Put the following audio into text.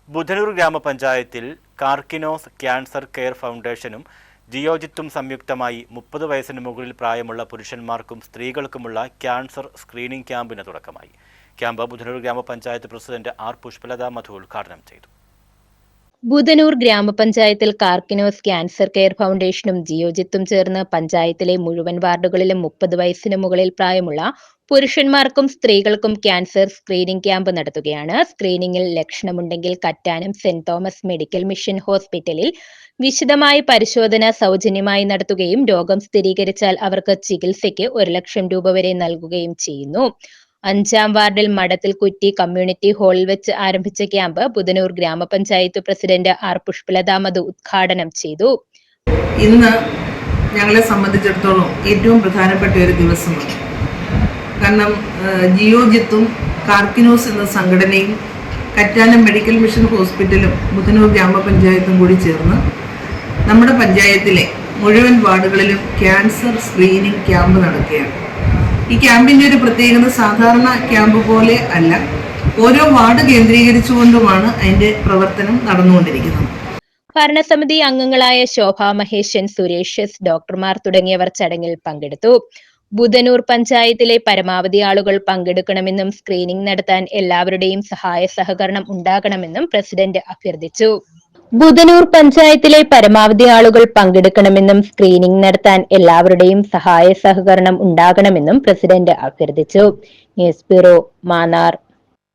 ബുധനൂർ ഗ്രാമപഞ്ചായത്തിൽ Karkinos cancer care ഫൗണ്ടേഷനും ജിയോജിത്തും സംയുക്തമായി 30 വയസ്സിന് മുകളിൽ പ്രായമുള്ള പുരുഷന്മാർക്കും സ്ത്രീകൾക്കുമുള്ള ക്യാൻസർ സ്ക്രീനിംഗ് ക്യാമ്പിന് തുടക്കമായി. ക്യാമ്പ് ബുധനൂർ ഗ്രാമപഞ്ചായത്ത് പ്രസിഡന്റ് ആർ പുഷ്പലത മധു ഉദ്ഘാടനം ചെയ്തു. ബുധനൂർ ഗ്രാമപഞ്ചായത്തിൽ കാർക്കിനോസ് ക്യാൻസർ കെയർ ഫൗണ്ടേഷനും ജിയോജിത്തും ചേർന്ന് പഞ്ചായത്തിലെ മുഴുവൻ വാർഡുകളിലും 30 വയസ്സിന് മുകളിൽ പ്രായമുള്ള പുരുഷന്മാർക്കും സ്ത്രീകൾക്കും ക്യാൻസർ സ്ക്രീനിംഗ് ക്യാമ്പ് നടത്തുകയാണ്. സ്ക്രീനിംഗിൽ ലക്ഷണമുണ്ടെങ്കിൽ Kattanam Saint Thomas medical mission ഹോസ്പിറ്റലിൽ വിശദമായ പരിശോധന സൗജന്യമായി നടത്തുകയും രോഗം സ്ഥിരീകരിച്ചാൽ അവർക്ക് ചികിത്സയ്ക്ക് 1 ലക്ഷം രൂപ വരെ നൽകുകയും ചെയ്യുന്നു. 5-ാം വാർഡിൽ മഠത്തിൽ കുറ്റി കമ്മ്യൂണിറ്റി ഹാളിൽ വെച്ച് ആരംഭിച്ച ക്യാമ്പ് ബുധനൂർ ഗ്രാമപഞ്ചായത്ത് പ്രസിഡന്റ് ആർ പുഷ്പലത മധു ഉദ്ഘാടനം ചെയ്തു. ഇന്ന് ഞങ്ങളെ സംബന്ധിച്ചിടത്തോളം ഏറ്റവും പ്രധാനപ്പെട്ട ഒരു ദിവസമാണ്. കാരണം ജിയോജിത്തും കാർക്കിനോസ് എന്ന സംഘടനയും കറ്റാനം മെഡിക്കൽ മിഷൻ ഹോസ്പിറ്റലും ബുധനൂർ ഗ്രാമപഞ്ചായത്തും കൂടി ചേർന്ന് നമ്മുടെ പഞ്ചായത്തിലെ മുഴുവൻ വാർഡുകളിലും ക്യാൻസർ സ്ക്രീനിംഗ് ക്യാമ്പ് നടക്കുകയാണ്. ഈ ക്യാമ്പിൻ്റെ ഒരു പ്രത്യേകത സാധാരണ ക്യാമ്പ് പോലെ അല്ല, ഓരോ വാർഡ് കേന്ദ്രീകരിച്ചുകൊണ്ടുമാണ് അതിൻ്റെ പ്രവർത്തനം നടന്നുകൊണ്ടിരിക്കുന്നത്. ഭരണസമിതി അംഗങ്ങളായ ശോഭ മഹേശൻ, സുരേഷ് എസ്, ഡോക്ടർമാർ തുടങ്ങിയവർ ചടങ്ങിൽ പങ്കെടുത്തു. ബുധനൂർ പഞ്ചായത്തിലെ പരമാവധി ആളുകൾ പങ്കെടുക്കണമെന്നും സ്ക്രീനിംഗ് നടത്താൻ എല്ലാവരുടെയും സഹായ സഹകരണം ഉണ്ടാകണമെന്നും പ്രസിഡന്റ് അഭ്യർത്ഥിച്ചു. ബുധനൂർ പഞ്ചായത്തിലെ പരമാവധി ആളുകൾ പങ്കെടുക്കണമെന്നും സ്ക്രീനിംഗ് നടത്താൻ എല്ലാവരുടെയും സഹായ സഹകരണം ഉണ്ടാകണമെന്നും പ്രസിഡന്റ് അഭ്യർത്ഥിച്ചു. News bureau, Mannar.